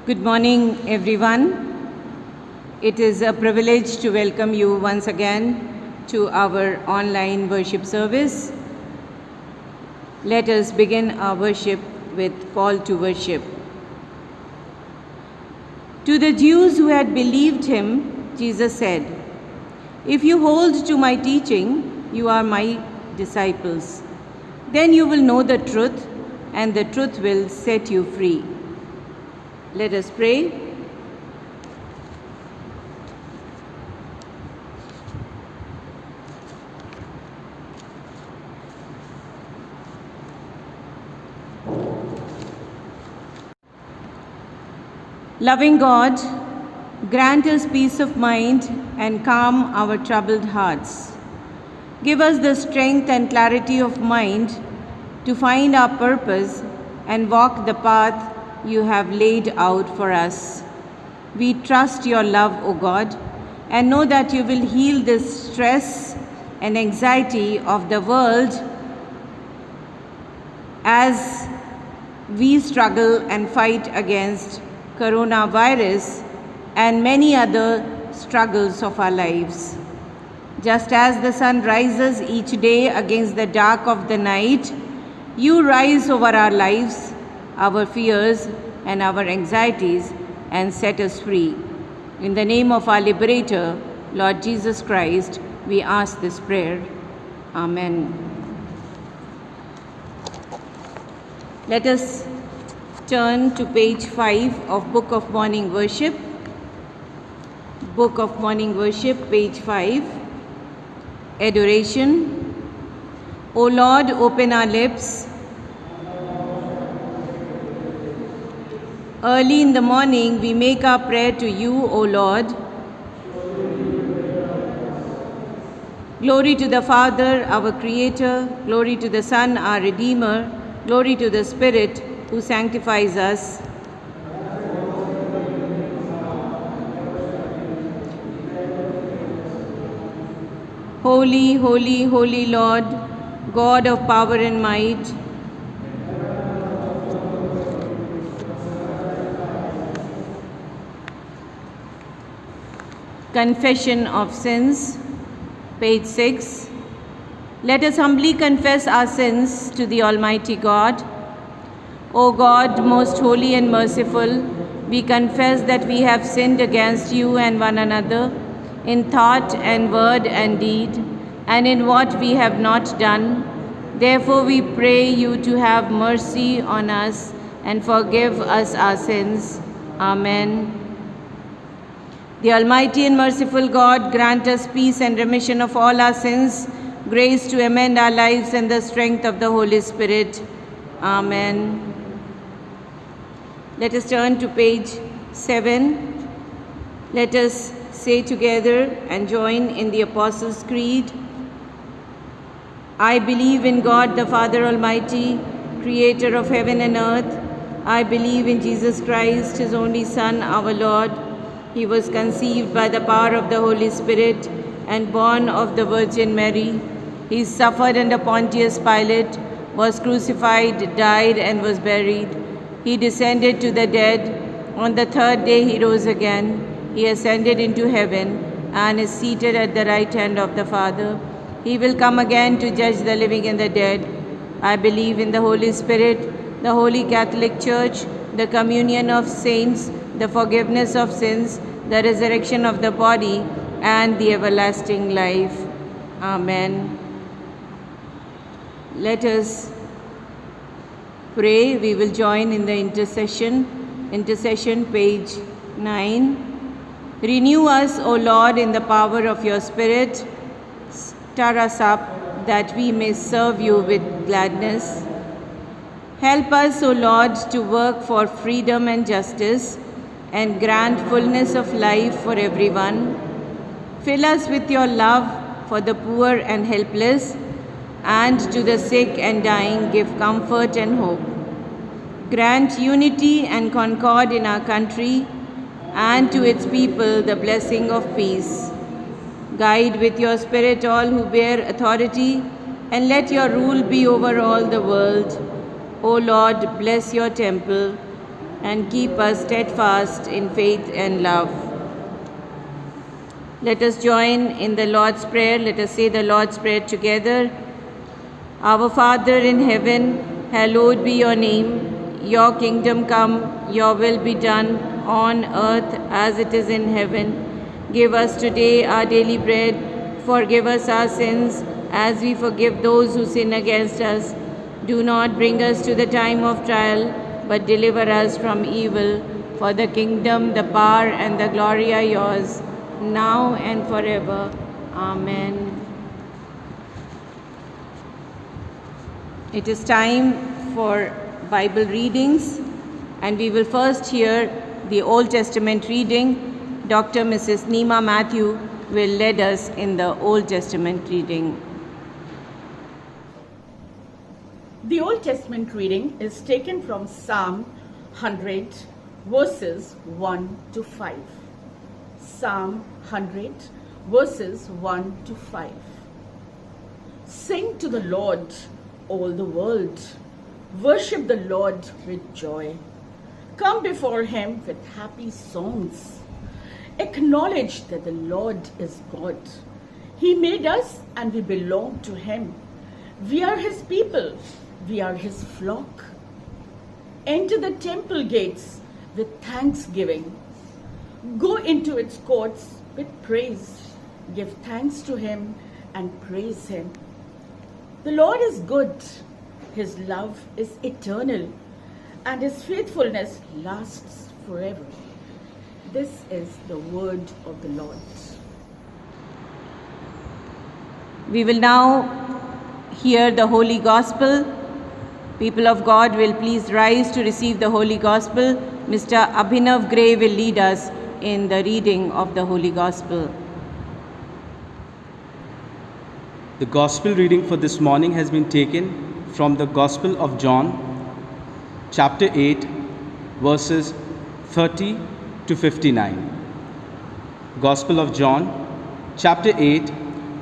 Good morning, everyone. It is a privilege to welcome you once again to our online worship service. Let us begin our worship with call to worship. To the Jews who had believed him, Jesus said, "If you hold to my teaching, you are my disciples. Then you will know the truth, and the truth will set you free." Let us pray. Loving God, grant us peace of mind and calm our troubled hearts. Give us the strength and clarity of mind to find our purpose and walk the path you have laid out for us. We trust your love, O God, and know that you will heal the stress and anxiety of the world as we struggle and fight against coronavirus and many other struggles of our lives. Just as the sun rises each day against the dark of the night, you rise over our lives, our fears and our anxieties, and set us free. In the name of our Liberator, Lord Jesus Christ, we ask this prayer. Amen. Let us turn to page 5 of Book of Morning Worship. Book of Morning Worship, page 5. Adoration. O Lord, open our lips. Early in the morning, we make our prayer to you, O Lord. Glory to the Father, our Creator. Glory to the Son, our Redeemer. Glory to the Spirit, who sanctifies us. Holy, holy, holy Lord, God of power and might, Confession of Sins, page 6. Let us humbly confess our sins to the Almighty God. O God, most holy and merciful, we confess that we have sinned against you and one another in thought and word and deed, and in what we have not done. Therefore we pray you to have mercy on us and forgive us our sins. Amen. The Almighty and merciful God grant us peace and remission of all our sins, grace to amend our lives, and the strength of the Holy Spirit. Amen. Let us turn to page 7. Let us say together and join in the Apostles' Creed. I believe in God the Father Almighty, creator of heaven and earth. I believe in Jesus Christ, his only Son, our Lord. He was conceived by the power of the Holy Spirit and born of the Virgin Mary. He suffered under Pontius Pilate, was crucified, died, and was buried. He descended to the dead. On the third day he rose again. He ascended into heaven and is seated at the right hand of the Father. He will come again to judge the living and the dead. I believe in the Holy Spirit, the Holy Catholic Church, the communion of saints, the forgiveness of sins, the resurrection of the body, and the everlasting life. Amen. Let us pray. We will join in the intercession. Intercession, page 9. Renew us, O Lord, in the power of your Spirit. Stir us up that we may serve you with gladness. Help us, O Lord, to work for freedom and justice, and grant fullness of life for everyone. Fill us with your love for the poor and helpless, and to the sick and dying give comfort and hope. Grant unity and concord in our country, and to its people the blessing of peace. Guide with your Spirit all who bear authority, and let your rule be over all the world. O Lord, bless your temple and keep us steadfast in faith and love. Let us join in the Lord's Prayer. Let us say the Lord's Prayer together. Our Father in heaven, hallowed be your name. Your kingdom come, your will be done on earth as it is in heaven. Give us today our daily bread. Forgive us our sins as we forgive those who sin against us. Do not bring us to the time of trial, but deliver us from evil. For the kingdom, the power, and the glory are yours, now and forever. Amen. It is time for Bible readings, and we will first hear the Old Testament reading. Dr. Mrs. Nima Matthew will lead us in the Old Testament reading. The Old Testament reading is taken from Psalm 100, verses 1 to 5. Psalm 100, verses 1 to 5. Sing to the Lord, all the world. Worship the Lord with joy. Come before him with happy songs. Acknowledge that the Lord is God. He made us and we belong to him. We are his people. We are his flock. Enter the temple gates with thanksgiving. Go into its courts with praise. Give thanks to him and praise him. The Lord is good. His love is eternal, and his faithfulness lasts forever. This is the word of the Lord. We will now hear the Holy Gospel. People of God will please rise to receive the Holy Gospel. Mr. Abhinav Gray will lead us in the reading of the Holy Gospel. The Gospel reading for this morning has been taken from the Gospel of John, chapter 8, verses 30 to 59. Gospel of John, chapter 8,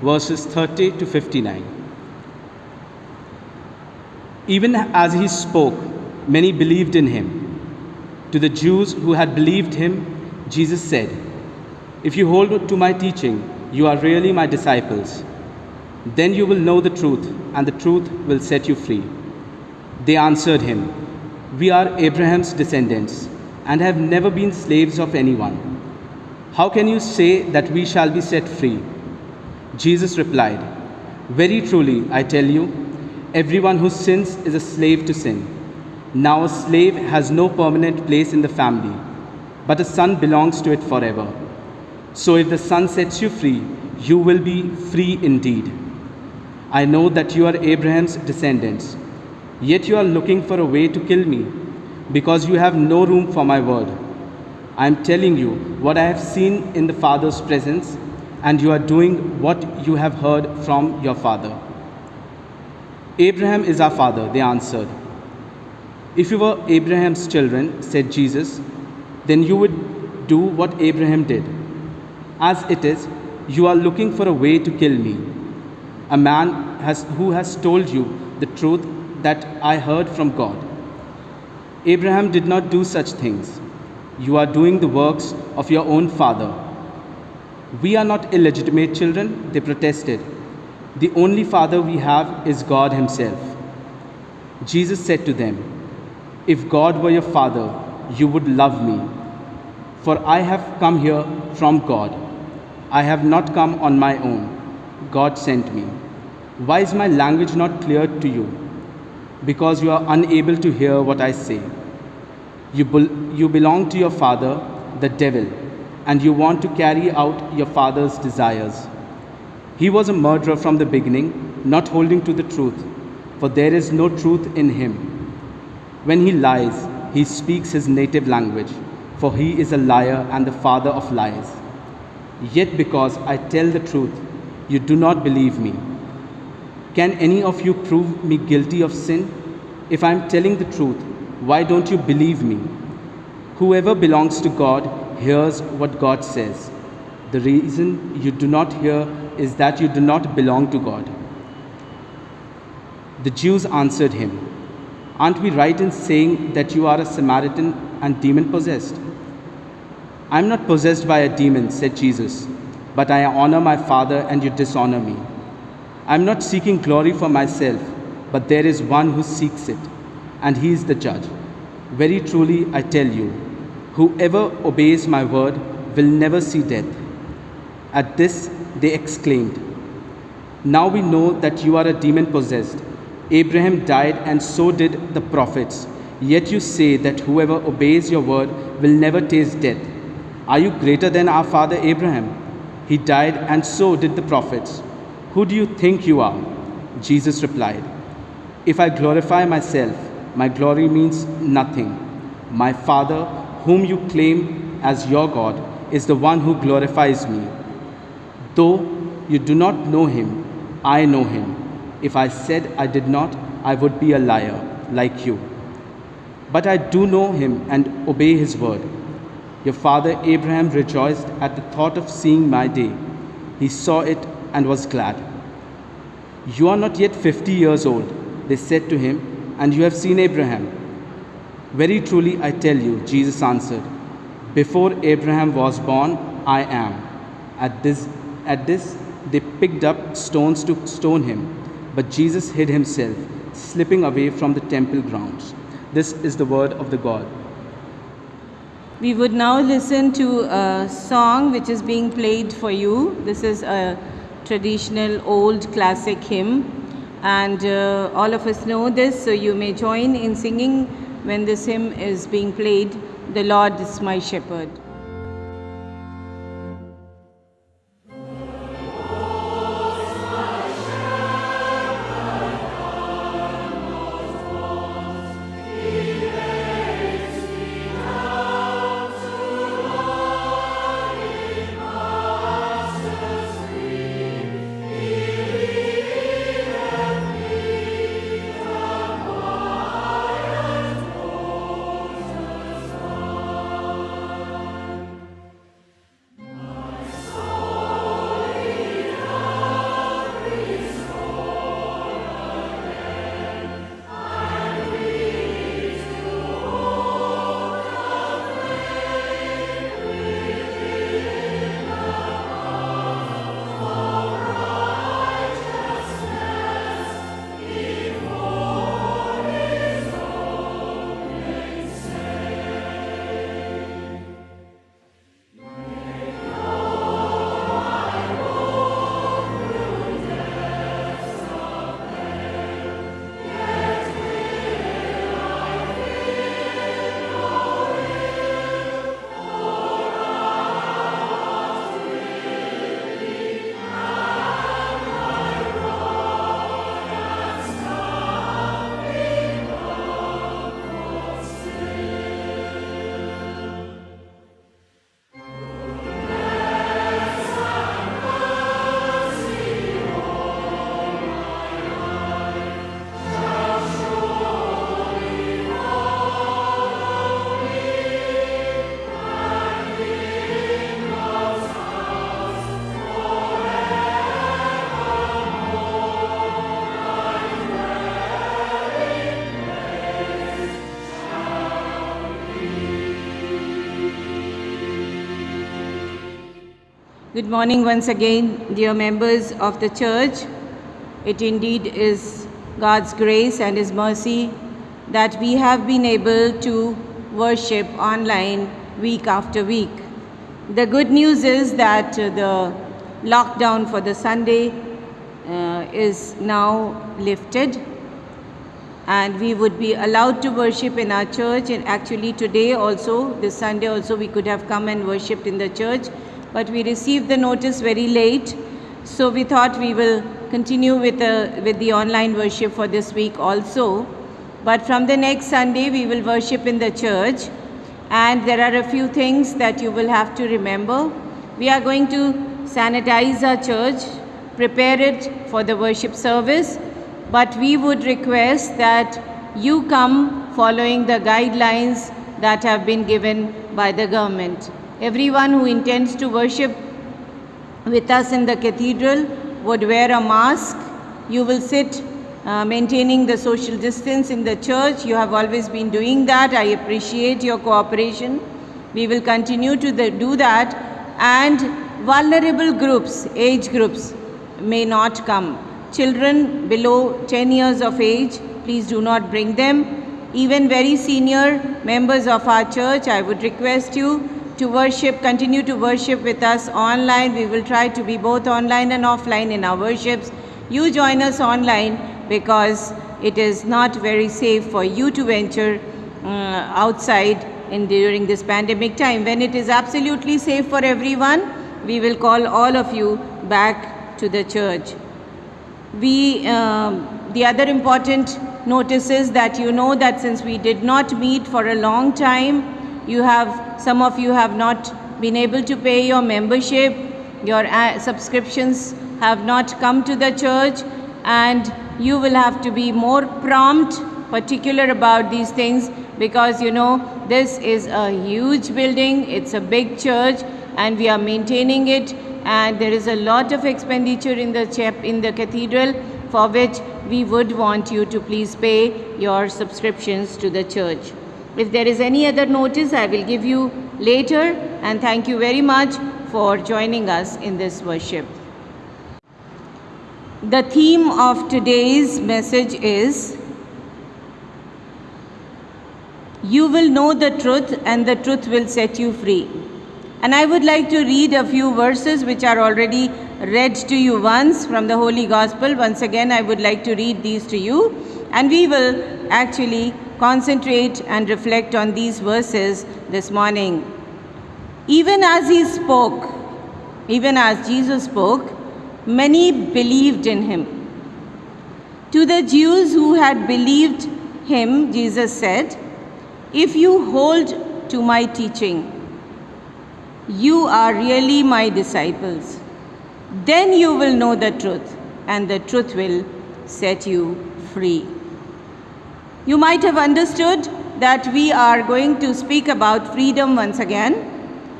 verses 30 to 59. Even as he spoke, many believed in him. To the Jews who had believed him, Jesus said, "If you hold to my teaching, you are really my disciples. Then you will know the truth, and the truth will set you free." They answered him, "We are Abraham's descendants, and have never been slaves of anyone. How can you say that we shall be set free?" Jesus replied, "Very truly, I tell you, everyone who sins is a slave to sin. Now a slave has no permanent place in the family, but a son belongs to it forever. So if the Son sets you free, you will be free indeed. I know that you are Abraham's descendants, yet you are looking for a way to kill me, because you have no room for my word. I am telling you what I have seen in the Father's presence, and you are doing what you have heard from your father." "Abraham is our father," they answered. "If you were Abraham's children," said Jesus, "then you would do what Abraham did. As it is, you are looking for a way to kill me, a man who has told you the truth that I heard from God. Abraham did not do such things. You are doing the works of your own father." "We are not illegitimate children," they protested. "The only father we have is God himself." Jesus said to them, "If God were your father, you would love me, for I have come here from God. I have not come on my own. God sent me. Why is my language not clear to you? Because you are unable to hear what I say. You belong to your father, the devil, and you want to carry out your father's desires. He was a murderer from the beginning, not holding to the truth, for there is no truth in him. When he lies, he speaks his native language, for he is a liar and the father of lies. Yet because I tell the truth, you do not believe me. Can any of you prove me guilty of sin? If I am telling the truth, why don't you believe me? Whoever belongs to God hears what God says. The reason you do not hear is that you do not belong to God." The Jews answered him, Aren't we right in saying that you are a Samaritan and demon possessed? I'm not possessed by a demon, said Jesus, but I honor my Father and you dishonor me. I'm not seeking glory for myself, but there is one who seeks it, and he is the judge. Very truly, I tell you, whoever obeys my word will never see death. At this, they exclaimed, Now we know that you are a demon possessed. Abraham died, and so did the prophets. Yet you say that whoever obeys your word will never taste death. Are you greater than our father Abraham? He died, and so did the prophets. Who do you think you are? Jesus replied, If I glorify myself, my glory means nothing. My Father, whom you claim as your God, is the one who glorifies me. Though you do not know him, I know him. If I said I did not, I would be a liar, like you. But I do know him and obey his word. Your father Abraham rejoiced at the thought of seeing my day. He saw it and was glad. You are not yet 50 years old, they said to him, and you have seen Abraham. Very truly I tell you, Jesus answered, Before Abraham was born, I am. At this, they picked up stones to stone him, but Jesus hid himself, slipping away from the temple grounds. This is the word of the God. We would now listen to a song which is being played for you. This is a traditional old classic hymn, and all of us know this, so you may join in singing when this hymn is being played, The Lord is my shepherd. Good morning once again, dear members of the church. It indeed is God's grace and His mercy that we have been able to worship online week after week. The good news is that the lockdown for the Sunday is now lifted, and we would be allowed to worship in our church. And actually today also, this Sunday also, we could have come and worshipped in the church, but we received the notice very late, so we thought we will continue with the online worship for this week also. But from the next Sunday we will worship in the church, and there are a few things that you will have to remember. We are going to sanitize our church, prepare it for the worship service, but we would request that you come following the guidelines that have been given by the government. Everyone who intends to worship with us in the cathedral would wear a mask. You will sit maintaining the social distance in the church. You have always been doing that. I appreciate your cooperation. We will continue to do that. And vulnerable groups, age groups may not come. Children below 10 years of age, please do not bring them. Even very senior members of our church, I would request you to worship, continue to worship with us online. We will try to be both online and offline in our worships. You join us online because it is not very safe for you to venture outside during this pandemic time. When it is absolutely safe for everyone, we will call all of you back to the church. The other important notice is that you know that since we did not meet for a long time, some of you have not been able to pay your membership, your subscriptions have not come to the church, and you will have to be more prompt, particular about these things, because you know this is a huge building, it's a big church, and we are maintaining it, and there is a lot of expenditure in the cathedral, for which we would want you to please pay your subscriptions to the church. If there is any other notice, I will give you later, and thank you very much for joining us in this worship. The theme of today's message is, you will know the truth and the truth will set you free. And I would like to read a few verses which are already read to you once from the Holy Gospel. Once again, I would like to read these to you, and we will actually concentrate and reflect on these verses this morning. Even as Jesus spoke, many believed in him. To the Jews who had believed him, Jesus said, "If you hold to my teaching, you are really my disciples. Then you will know the truth, and the truth will set you free." You might have understood that we are going to speak about freedom once again.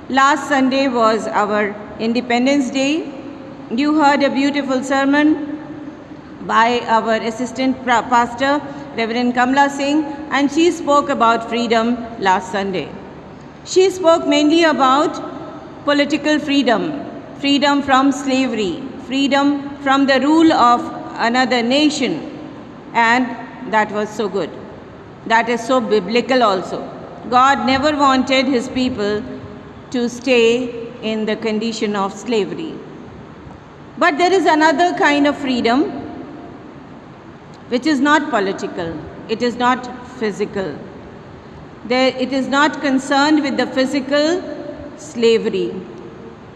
Last Sunday was our Independence Day. You heard a beautiful sermon by our assistant pastor, Reverend Kamla Singh, and she spoke about freedom last Sunday. She spoke mainly about political freedom, freedom from slavery, freedom from the rule of another nation, and that was so good. That is so biblical also. God never wanted his people to stay in the condition of slavery. But there is another kind of freedom which is not political, it is not physical. It is not concerned with the physical slavery.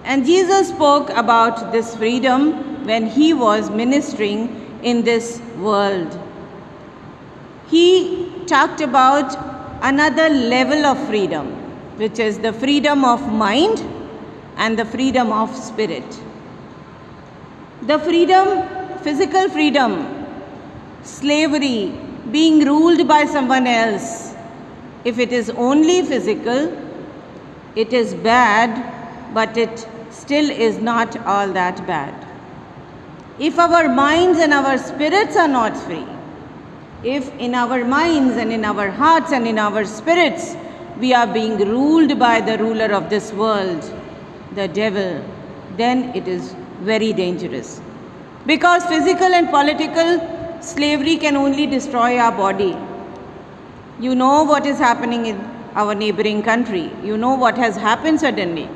And Jesus spoke about this freedom when he was ministering in this world. He talked about another level of freedom, which is the freedom of mind and the freedom of spirit. The freedom, physical freedom, slavery, being ruled by someone else. If it is only physical, it is bad, but it still is not all that bad. If our minds and our spirits are not free, if in our minds and in our hearts and in our spirits we are being ruled by the ruler of this world, the devil, then it is very dangerous. Because physical and political slavery can only destroy our body. You know what is happening in our neighboring country. You know what has happened suddenly.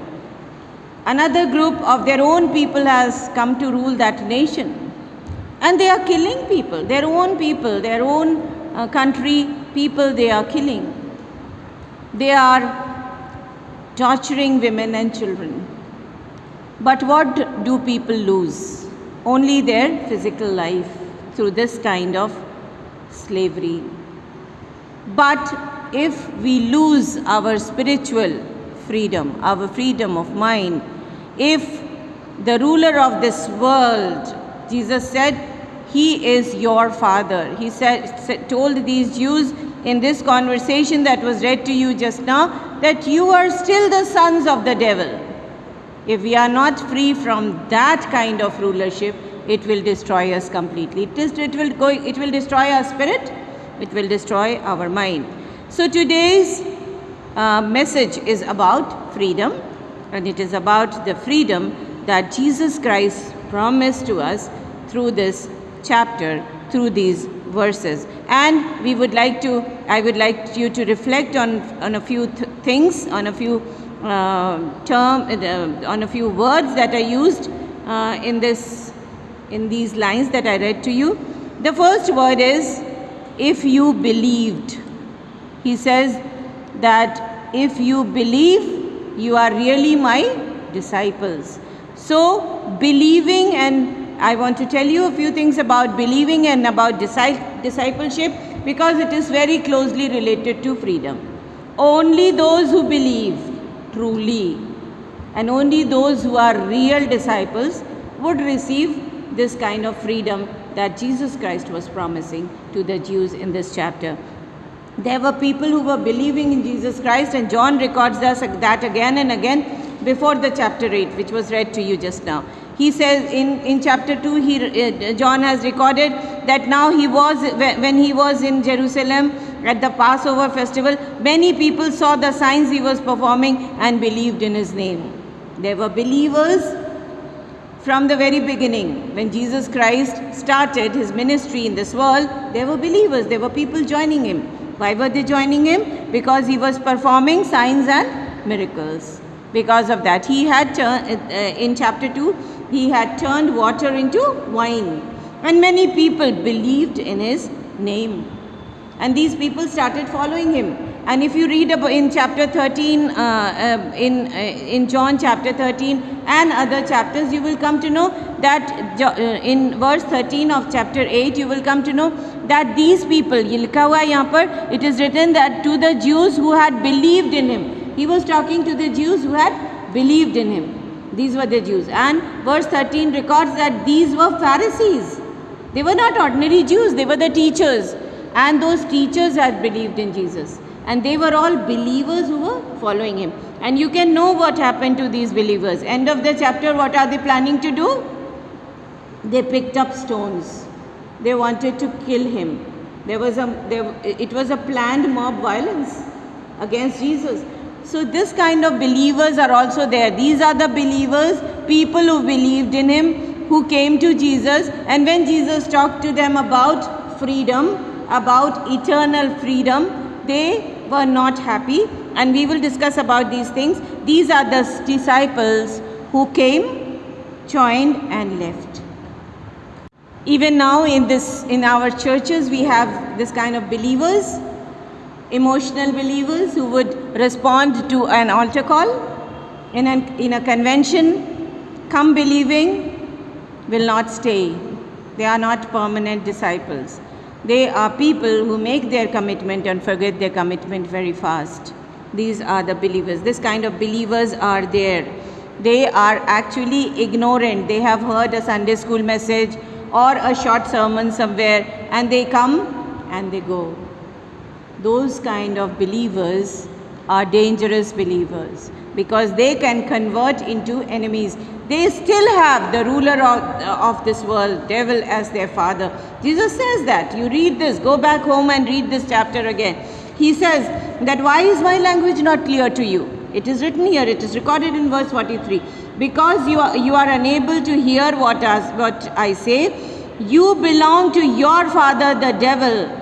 Another group of their own people has come to rule that nation. And they are killing people, their own country people they are killing. They are torturing women and children. But what do people lose? Only their physical life through this kind of slavery. But if we lose our spiritual freedom, our freedom of mind, if the ruler of this world, Jesus said, he is your father. He told these Jews in this conversation that was read to you just now, that you are still the sons of the devil. If we are not free from that kind of rulership, it will destroy us completely. It will destroy our spirit, it will destroy our mind. So today's message is about freedom, and it is about the freedom that Jesus Christ promised to us through this chapter, through these verses. And I would like you to reflect on a few things, on a few on a few words that are used in these lines that I read to you. The first word is, if you believed. He says that if you believe, you are really my disciples. So believing, and I want to tell you a few things about believing and about discipleship, because it is very closely related to freedom. Only those who believe truly, and only those who are real disciples, would receive this kind of freedom that Jesus Christ was promising to the Jews in this chapter. There were people who were believing in Jesus Christ, and John records that again and again before the chapter 8, which was read to you just now. He says in chapter 2, John has recorded that now when he was in Jerusalem at the Passover festival, many people saw the signs he was performing and believed in his name. There were believers from the very beginning. When Jesus Christ started his ministry in this world, there were believers, there were people joining him. Why were they joining him? Because he was performing signs and miracles. Because of that, he had in chapter 2, he had turned water into wine. And many people believed in his name. And these people started following him. And if you read in chapter 13, in John chapter 13 and other chapters, you will come to know that in verse 13 of chapter 8, you will come to know that these people, it is written that to the Jews who had believed in him. He was talking to the Jews who had believed in him. These were the Jews. And verse 13 records that these were Pharisees. They were not ordinary Jews, they were the teachers. And those teachers had believed in Jesus. And they were all believers who were following him. And you can know what happened to these believers. End of the chapter, what are they planning to do? They picked up stones. They wanted to kill him. It was a planned mob violence against Jesus. So this kind of believers are also there. These are the believers, people who believed in him, who came to Jesus. And when Jesus talked to them about freedom, about eternal freedom, they were not happy, and we will discuss about these things. These are the disciples who came, joined and left. Even now in our churches, we have this kind of believers, emotional believers who would respond to an altar call in a convention, come believing, will not stay. They are not permanent disciples. They are people who make their commitment and forget their commitment very fast. These are the believers. This kind of believers are there. They are actually ignorant. They have heard a Sunday school message or a short sermon somewhere, and they come and they go. Those kind of believers are dangerous believers, because they can convert into enemies. They still have the ruler of this world, devil, as their father. Jesus says that. You read this, go back home and read this chapter again. He says that, why is my language not clear to you? It is written here, it is recorded in verse 43. Because you are unable to hear what I say, you belong to your father the devil.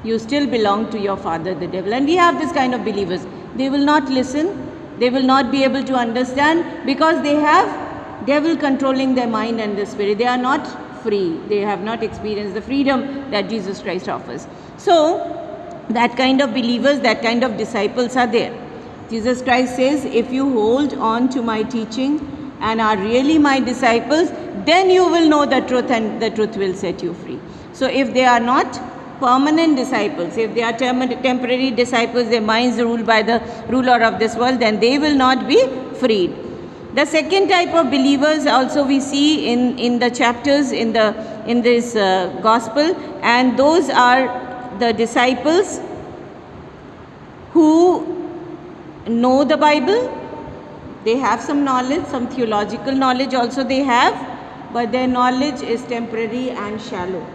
You still belong to your father the devil. And we have this kind of believers. They will not listen. They will not be able to understand, because they have devil controlling their mind and their spirit. They are not free. They have not experienced the freedom that Jesus Christ offers. So that kind of believers, that kind of disciples are there. Jesus Christ says, if you hold on to my teaching and are really my disciples, then you will know the truth, and the truth will set you free. So if they are not permanent disciples, if they are temporary disciples, their minds are ruled by the ruler of this world, then they will not be freed. The second type of believers also we see in the chapters in this gospel, and those are the disciples who know the Bible. They have some knowledge, some theological knowledge also they have, but their knowledge is temporary and shallow.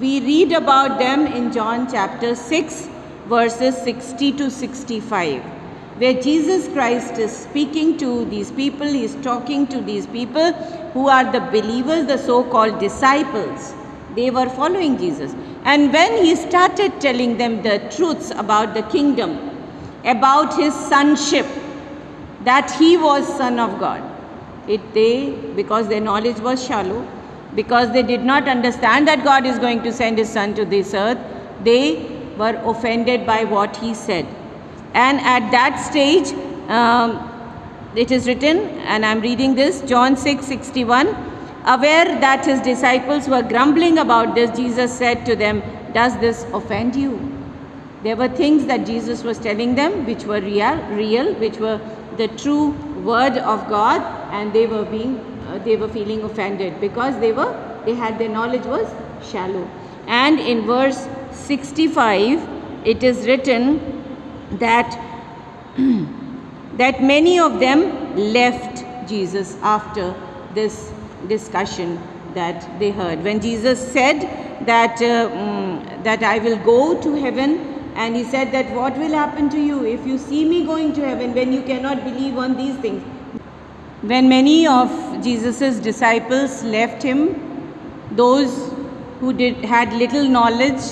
We read about them in John chapter 6, verses 60 to 65, where Jesus Christ is speaking to these people. He is talking to these people who are the believers, the so-called disciples. They were following Jesus. And when he started telling them the truths about the kingdom, about his sonship, that he was Son of God, because their knowledge was shallow, because they did not understand that God is going to send his Son to this earth, they were offended by what he said. And at that stage, it is written, and I am reading this, John 6:61, aware that his disciples were grumbling about this, Jesus said to them, does this offend you? There were things that Jesus was telling them which were real, which were the true word of God, and they were feeling offended because their knowledge was shallow. And in verse 65, it is written that that many of them left Jesus after this discussion that they heard. When Jesus said that I will go to heaven, and he said that what will happen to you if you see me going to heaven when you cannot believe on these things? When many of Jesus' disciples left him, those who had little knowledge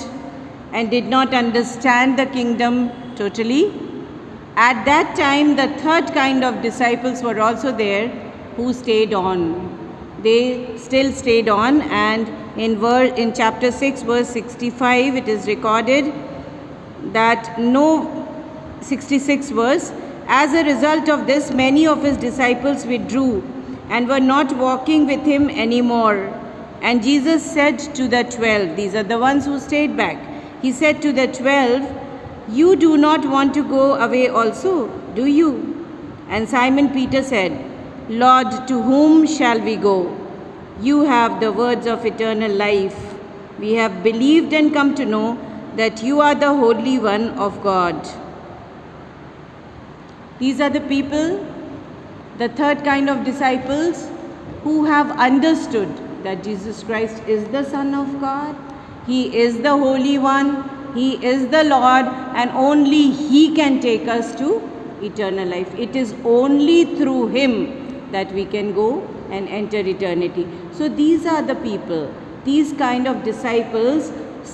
and did not understand the kingdom totally, at that time the third kind of disciples were also there who stayed on. They still stayed on, and in chapter 6 verse 65 it is recorded that 66 verse, as a result of this many of his disciples withdrew and were not walking with him anymore. And Jesus said to the 12, these are the ones who stayed back, he said to the 12, you do not want to go away also, do you? And Simon Peter said, Lord, to whom shall we go? You have the words of eternal life. We have believed and come to know that you are the Holy One of God. These are the people, the third kind of disciples, who have understood that Jesus Christ is the Son of God. He is the Holy One. He is the Lord, and only he can take us to eternal life. It is only through him that we can go and enter eternity. So these are the people, these kind of disciples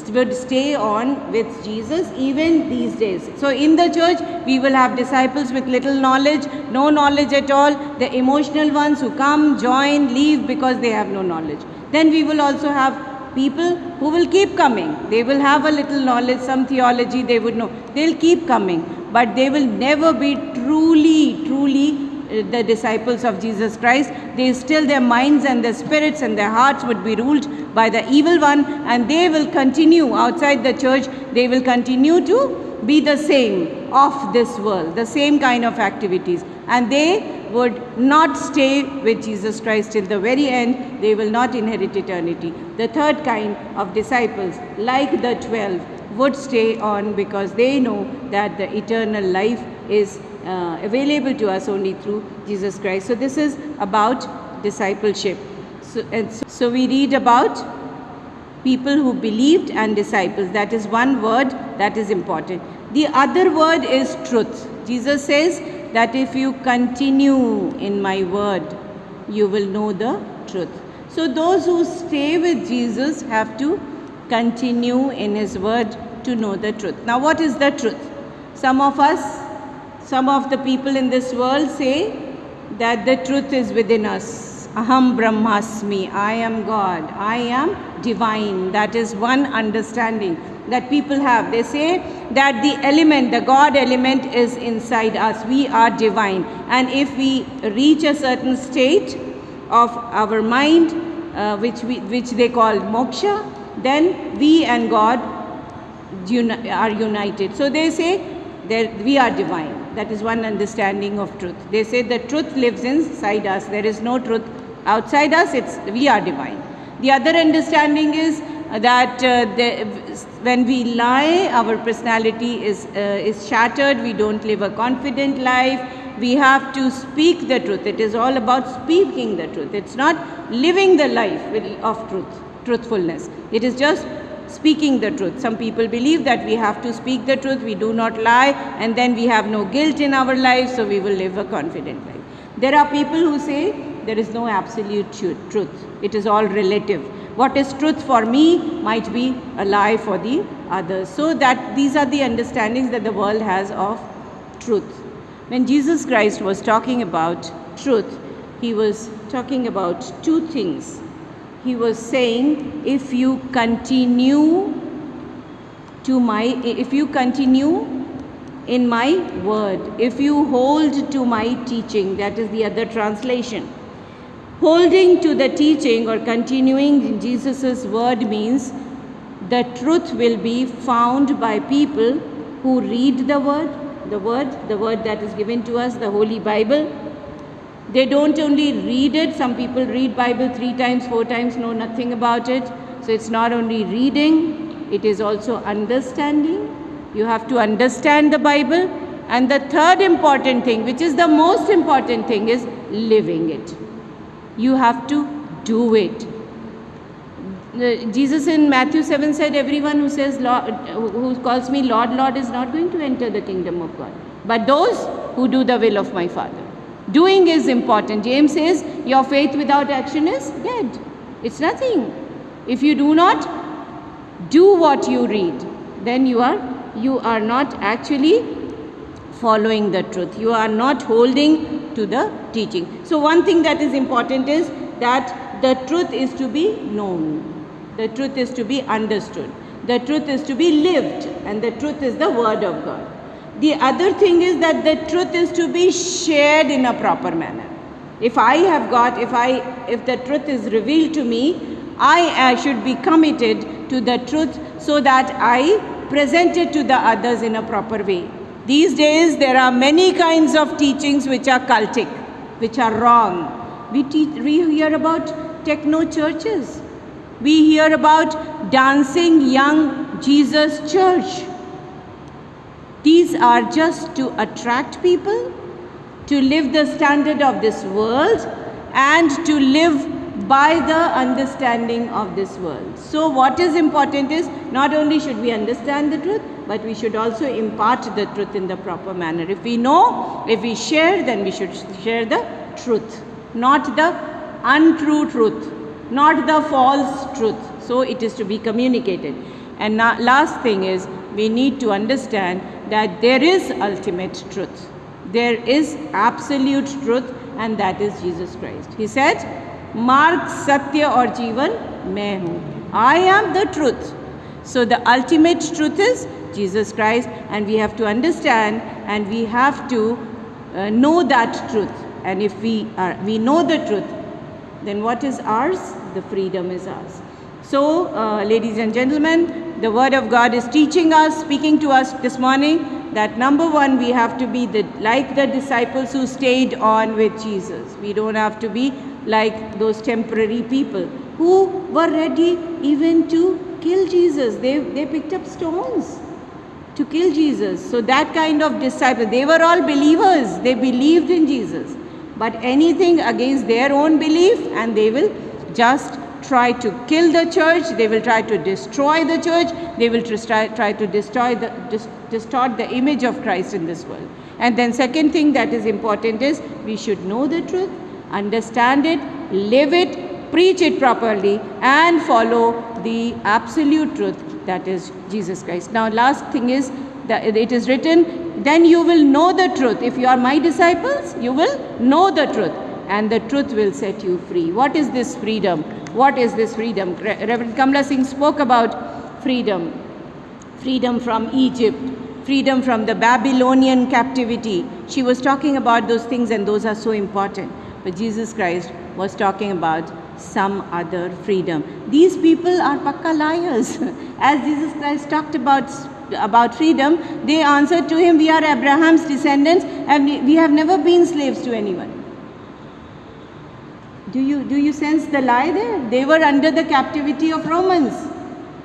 would stay on with Jesus even these days. So in the church, we will have disciples with little knowledge, no knowledge at all, the emotional ones who come, join, leave because they have no knowledge. Then we will also have people who will keep coming. They will have a little knowledge, some theology they would know. They'll keep coming, but they will never be truly the disciples of Jesus Christ. Their minds and their spirits and their hearts would be ruled by the evil one, and they will continue outside the church. They will continue to be the same of this world, the same kind of activities, and they would not stay with Jesus Christ till the very end. They will not inherit eternity. The third kind of disciples, like the 12, would stay on because they know that the eternal life is available to us only through Jesus Christ. So this is about discipleship. So we read about people who believed and disciples. That is one word that is important. The other word is truth. Jesus says that if you continue in my word, you will know the truth. So those who stay with Jesus have to continue in his word to know the truth. Now what is the truth? Some of the people in this world say that the truth is within us. Aham Brahmasmi, I am God, I am divine. That is one understanding that people have. They say that the God element is inside us. We are divine. And if we reach a certain state of our mind, which they call moksha, then we and God are united. So they say that we are divine. That is one understanding of truth. They say the truth lives inside us. There is no truth outside us. We are divine. The other understanding is that when we lie, our personality is shattered. We don't live a confident life. we have to speak the truth. It is all about speaking the truth. It's not living the life of truthfulness. It is just speaking the truth. Some people believe that we have to speak the truth, we do not lie, and then we have no guilt in our lives, so we will live a confident life. There are people who say there is no absolute truth. It is all relative. What is truth for me might be a lie for the others. So that these are the understandings that the world has of truth. When Jesus Christ was talking about truth, he was talking about two things. He was saying, if you continue in my word, if you hold to my teaching, that is the other translation. Holding to the teaching or continuing in Jesus' word means the truth will be found by people who read the word that is given to us, the Holy Bible. They don't only read it. Some people read Bible 3 times, 4 times, know nothing about it. So it's not only reading, it is also understanding. You have to understand the Bible. And the third important thing, which is the most important thing, is living it. You have to do it. Jesus in Matthew 7 said, everyone who says, Lord, who calls me Lord, Lord, is not going to enter the kingdom of God, but those who do the will of my Father. Doing is important. James says, your faith without action is dead. It's nothing. If you do not do what you read, then you are not actually following the truth. You are not holding to the teaching. So one thing that is important is that the truth is to be known. The truth is to be understood. The truth is to be lived. And the truth is the word of God. The other thing is that the truth is to be shared in a proper manner. If the truth is revealed to me, I should be committed to the truth so that I present it to the others in a proper way. These days there are many kinds of teachings which are cultic, which are wrong. We hear about techno churches. We hear about dancing young Jesus church. These are just to attract people, to live the standard of this world, and to live by the understanding of this world. So what is important is, not only should we understand the truth, but we should also impart the truth in the proper manner. If we know, if we share, then we should share the truth, not the untrue truth, not the false truth. So it is to be communicated. And now, last thing is, we need to understand that there is ultimate truth. There is absolute truth, and that is Jesus Christ. He said, Marg, Satya aur Jeevan main hu. I am the truth. So the ultimate truth is Jesus Christ, and we have to understand and we have to know that truth. And if we know the truth, then what is ours? The freedom is ours. So, ladies and gentlemen, the Word of God is teaching us, speaking to us this morning, that number one, we have to be like the disciples who stayed on with Jesus. We don't have to be like those temporary people who were ready even to kill Jesus. They picked up stones to kill Jesus. So that kind of disciples, they were all believers. They believed in Jesus. But anything against their own belief, and they will just try to kill the church, they will try to destroy the church, they will try to distort the image of Christ in this world. And then second thing that is important is, we should know the truth, understand it, live it, preach it properly, and follow the absolute truth, that is Jesus Christ. Now last thing is, that it is written, then you will know the truth. If you are my disciples, you will know the truth, and the truth will set you free. What is this freedom? What is this freedom? Reverend Kamla Singh spoke about freedom. Freedom from Egypt, freedom from the Babylonian captivity. She was talking about those things, and those are so important. But Jesus Christ was talking about some other freedom. These people are pakka liars. As Jesus Christ talked about freedom, they answered to him, we are Abraham's descendants and we have never been slaves to anyone. Do you sense the lie there? They were under the captivity of Romans.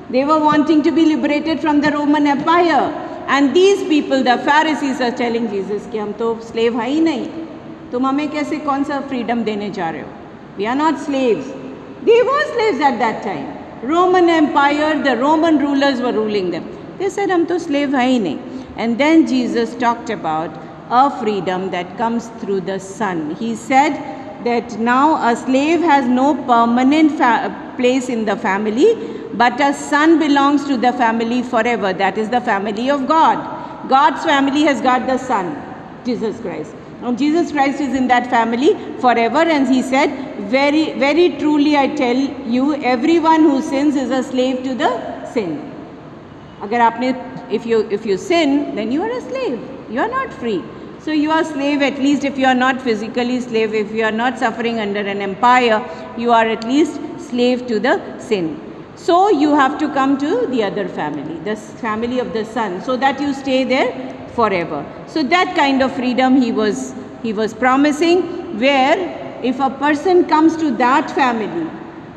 They were wanting to be liberated from the Roman Empire. And these people, the Pharisees, are telling Jesus कि हम तो slave है ही नहीं, तुम हमें कैसे कौन सा freedom देने जा रहे हो? We are not slaves. They were slaves at that time. Roman Empire, the Roman rulers were ruling them. They said हम तो slave है ही नहीं. And then Jesus talked about a freedom that comes through the Son. He said that now a slave has no permanent place in the family, but a son belongs to the family forever. That is the family of God. God's family has got the Son, Jesus Christ. And Jesus Christ is in that family forever, and he said, very, very truly I tell you, everyone who sins is a slave to the sin. अगर आपने, if you sin, then you are a slave. You are not free. So you are slave, at least if you are not physically slave, if you are not suffering under an empire, you are at least slave to the sin. So you have to come to the other family, the family of the Son, so that you stay there forever. So that kind of freedom he was promising, where if a person comes to that family,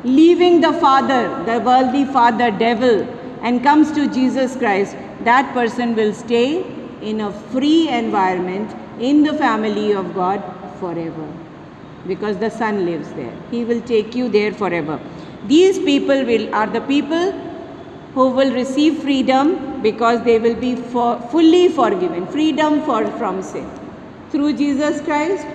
leaving the father, the worldly father, devil, and comes to Jesus Christ, that person will stay in a free environment in the family of God forever, because the Son lives there. He will take you there forever. These people are the people who will receive freedom, because they will be fully forgiven, freedom from sin. Through Jesus Christ,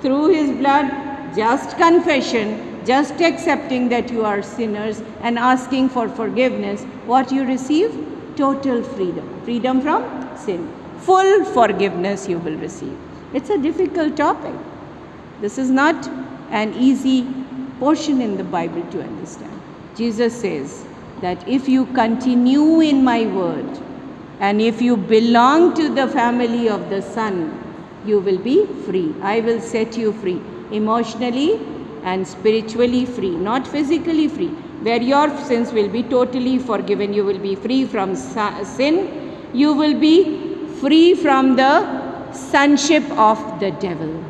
through His blood, just confession, just accepting that you are sinners and asking for forgiveness, what you receive? Total freedom. Freedom from sin. Full forgiveness you will receive. It's a difficult topic. This is not an easy portion in the Bible to understand. Jesus says that if you continue in my word, and if you belong to the family of the Son, you will be free. I will set you free, emotionally and spiritually free, not physically free, where your sins will be totally forgiven. You will be free from sin. You will be free from the sonship of the devil.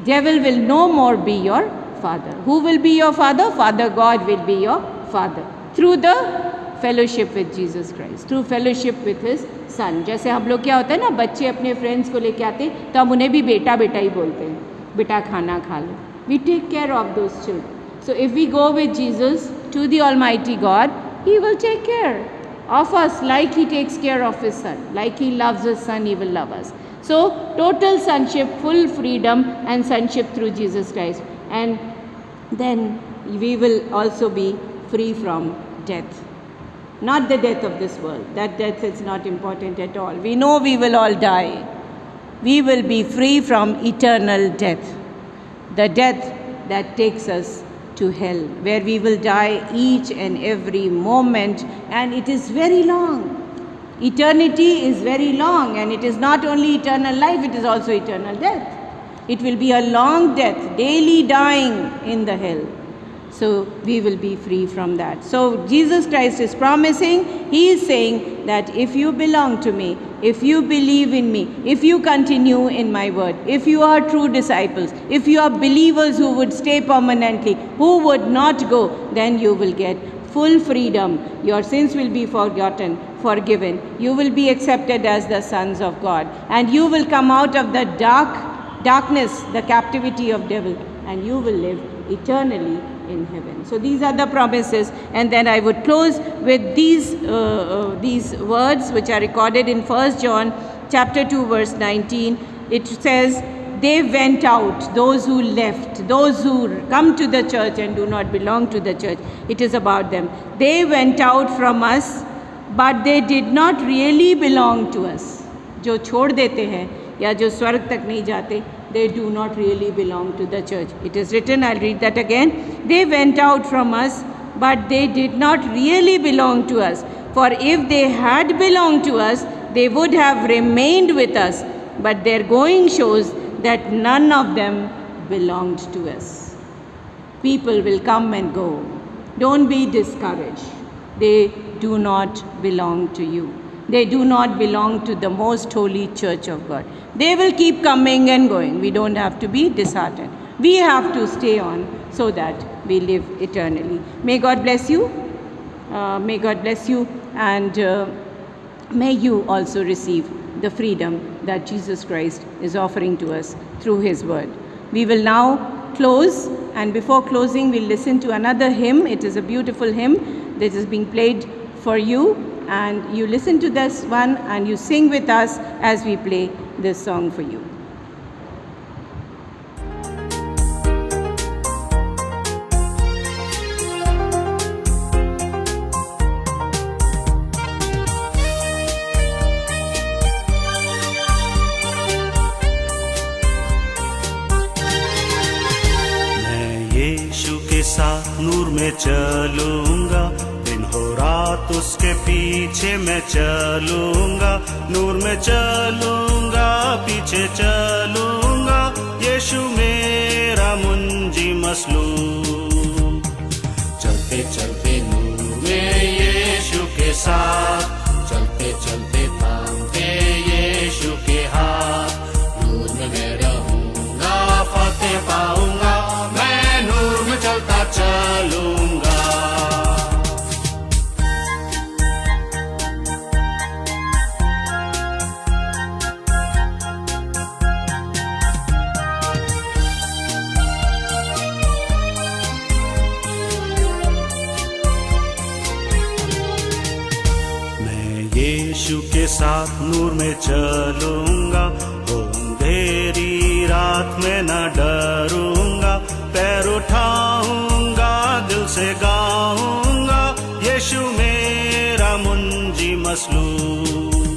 Devil will no more be your father. Who will be your father? Father God will be your father, through the fellowship with Jesus Christ, through fellowship with His Son. जैसे हम लोग क्या होता है ना, बच्चे अपने friends को लेके आते हैं तो हम उन्हें भी बेटा बेटा ही बोलते हैं, बेटा खाना खा लो. We take care of those children. So if we go with Jesus to the Almighty God, He will take care of us like He takes care of His Son. Like He loves His Son, He will love us. So total sonship, full freedom and sonship through Jesus Christ. And then we will also be free from death. Not the death of this world. That death is not important at all. We know we will all die. We will be free from eternal death. The death that takes us to hell, where we will die each and every moment, and it is very long. Eternity is very long, and it is not only eternal life, it is also eternal death. It will be a long death, daily dying in the hell. So we will be free from that. So Jesus Christ is promising, He is saying that if you belong to me, if you believe in me, if you continue in my word, if you are true disciples, if you are believers who would stay permanently, who would not go, then you will get full freedom. Your sins will be forgotten, forgiven. You will be accepted as the sons of God. And you will come out of the darkness, the captivity of devil, and you will live eternally in heaven. So these are the promises, and then I would close with these words which are recorded in 1 John chapter 2 verse 19. It says, they went out, those who left, those who come to the church and do not belong to the church. It is about them. They went out from us, but they did not really belong to us. जो छोड़ देते हैं या जो स्वर्ग तक नहीं जाते, they do not really belong to the church. It is written, I'll read that again. They went out from us, but they did not really belong to us. For if they had belonged to us, they would have remained with us. But their going shows that none of them belonged to us. People will come and go. Don't be discouraged. They do not belong to you. They do not belong to the most holy church of God. They will keep coming and going. We don't have to be disheartened. We have to stay on so that we live eternally. May God bless you. May God bless you. And may you also receive the freedom that Jesus Christ is offering to us through his word. We will now close, and before closing we'll listen to another hymn. It is a beautiful hymn that is being played for you, and you listen to this one and you sing with us as we play this song for you. नूर में चलूंगा, दिन हो रात उसके पीछे मैं चलूंगा। नूर में चलूंगा, पीछे चलूंगा, यीशु मेरा मुंजी मसलूम। चलते चलते नूर में यीशु के साथ, चलते चलते थामते यीशु के हाथ। नूर में मैं रहूंगा, फतेह पाऊंगा, मैं नूर में चलता चलूंगा। मैं यीशु के साथ नूर में चलूंगा, हो अंधेरी रात में न डरूंगा। पैर उठाऊंगा, दिल से गाऊंगा, यीशु मेरा मुंजी मसलूम।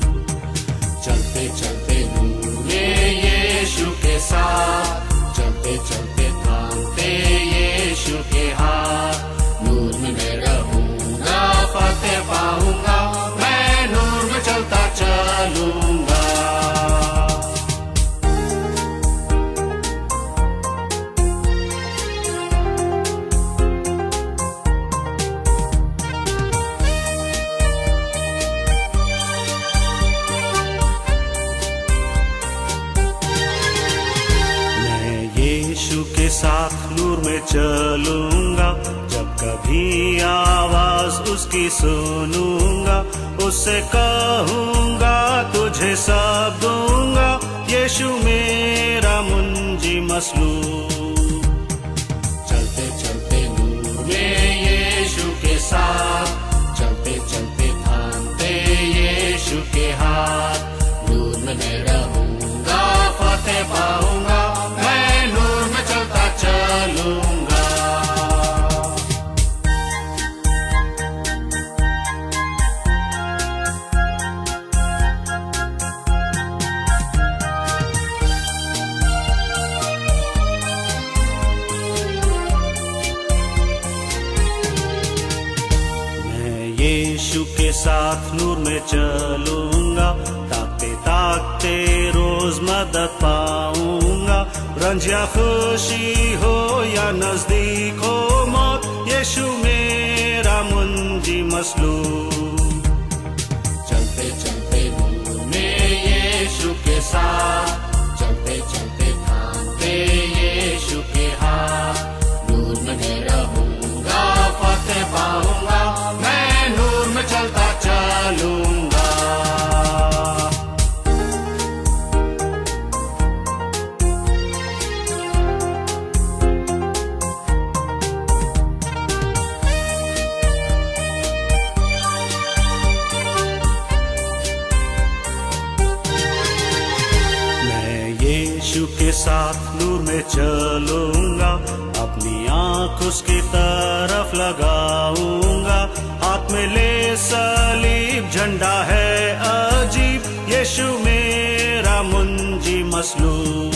चलते चलते नूर में यीशु के साथ, चलते चलते थामते यीशु के हाथ। नूर में मैं रहूंगा, फतेह पाऊंगा, मैं नूर में चलता चलूंगा। के साथ नूर में चलूंगा, जब कभी आवाज उसकी सुनूंगा, उससे कहूंगा तुझे सब दूंगा, यीशु मेरा मुंजी मसलूम। चलते चलते नूर में यीशु के साथ, चलते चलते थामते यीशु के हाथ। नूर में मैं रहूंगा, फतेह पाऊंगा, मैं नूर में चलता चलूंगा। मैं यीशु के साथ नूर में चलूंगा, ताकते ताकते रोज मदद पाऊंगा। रंज या खुशी हो या नजदीक हो मौत, यीशु मेरा मुंजी मसलूम। चलते चलते नूर में यीशु के साथ, चलते चलते थामते यीशु के हाथ। नूर में मैं रहूंगा, फतेह पाऊंगा, मैं नूर में चलता चलूंगा। के साथ नूर में चलूंगा, अपनी आंख उसकी तरफ लगाऊंगा। हाथ में ले सलीब, झंडा है अजीब, यीशु मेरा मुंजी मसलूम।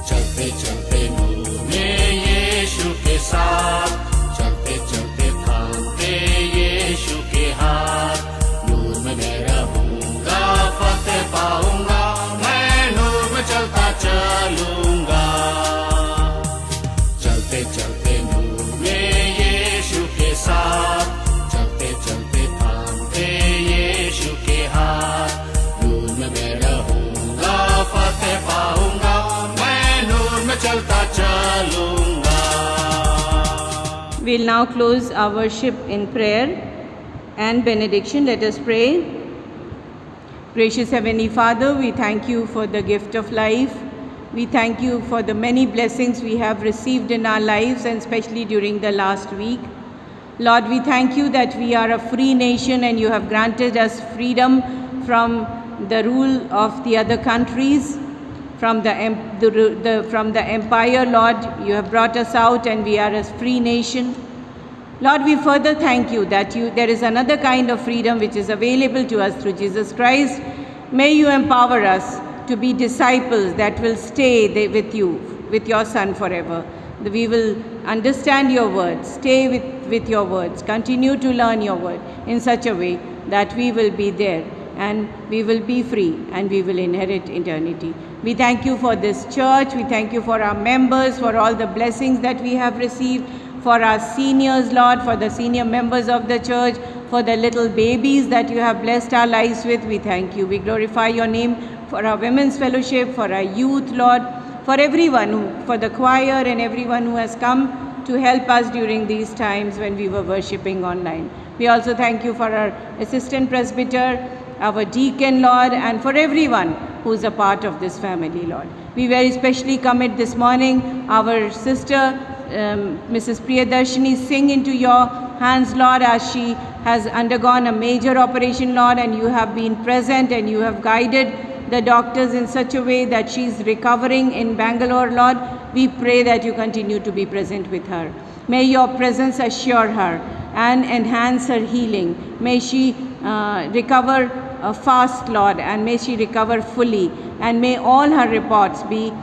चलते चलते नूर में यीशु के साथ, चलते चलते थामते यीशु के हाथ। नूर में मैं रहूंगा, फतेह पाऊंगा, चलता चलूंगा। चलते चलते नूर में यीशु के साथ, चलते चलते थामते यीशु के हाथ। नूर में मैं रहूंगा, फतेह पाऊंगा, मैं नूर में चलता चलूंगा। We'll now close our worship in prayer and benediction. Let us pray. Gracious Heavenly Father, we thank you for the gift of life. We thank you for the many blessings we have received in our lives, and especially during the last week. Lord, we thank you that we are a free nation and you have granted us freedom from the rule of the other countries, from the empire. Lord, you have brought us out and we are a free nation. Lord, we further thank you that there is another kind of freedom which is available to us through Jesus Christ. May you empower us to be disciples that will stay with you, with your Son forever. We will understand your words, stay with your words, continue to learn your word in such a way that we will be there and we will be free and we will inherit eternity. We thank you for this church. We thank you for our members, for all the blessings that we have received, for our seniors, Lord, for the senior members of the church, for the little babies that you have blessed our lives with. We thank you. We glorify your name for our women's fellowship, for our youth, Lord, for everyone, for the choir and everyone who has come to help us during these times when we were worshipping online. We also thank you for our assistant presbyter, our deacon, Lord, and for everyone who is a part of this family, Lord. We very specially commit this morning our sister, Mrs. Priyadarshini Singh, into your hands, Lord, as she has undergone a major operation, Lord, and you have been present and you have guided the doctors in such a way that she is recovering in Bangalore, Lord. We pray that you continue to be present with her. May your presence assure her and enhance her healing. May she recover fast, Lord, and may she recover fully. And may all her reports be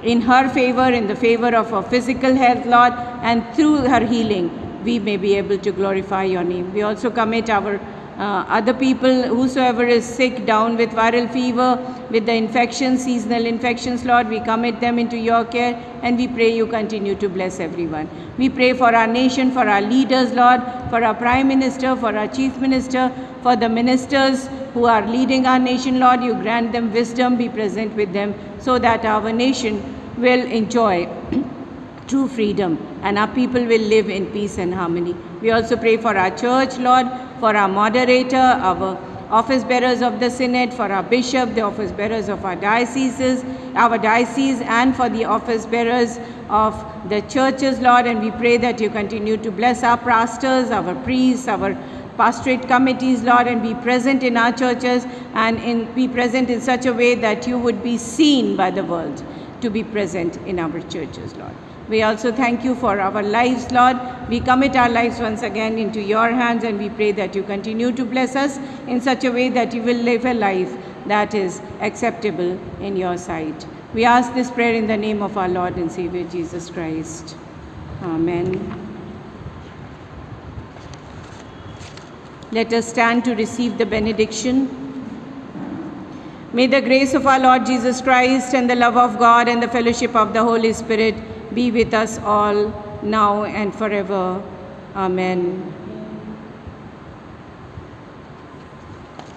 in her favor, in the favor of her physical health, Lord, and through her healing, we may be able to glorify your name. We also commit our other people, whosoever is sick, down with viral fever, with the infections, seasonal infections, Lord, we commit them into your care, and we pray you continue to bless everyone. We pray for our nation, for our leaders, Lord, for our Prime Minister, for our Chief Minister, for the ministers who are leading our nation, Lord. You grant them wisdom, be present with them, so that our nation will enjoy true freedom and our people will live in peace and harmony. We also pray for our church, Lord, for our moderator, our office bearers of the synod, for our bishop, the office bearers of our diocese, and for the office bearers of the churches, Lord. And we pray that you continue to bless our pastors, our priests, our pastorate committees, Lord, and be present in our churches and be present in such a way that you would be seen by the world to be present in our churches, Lord. We also thank you for our lives, Lord. We commit our lives once again into your hands, and we pray that you continue to bless us in such a way that you will live a life that is acceptable in your sight. We ask this prayer in the name of our Lord and Savior Jesus Christ. Amen. Let us stand to receive the benediction. May the grace of our Lord Jesus Christ and the love of God and the fellowship of the Holy Spirit be with us all now and forever. Amen.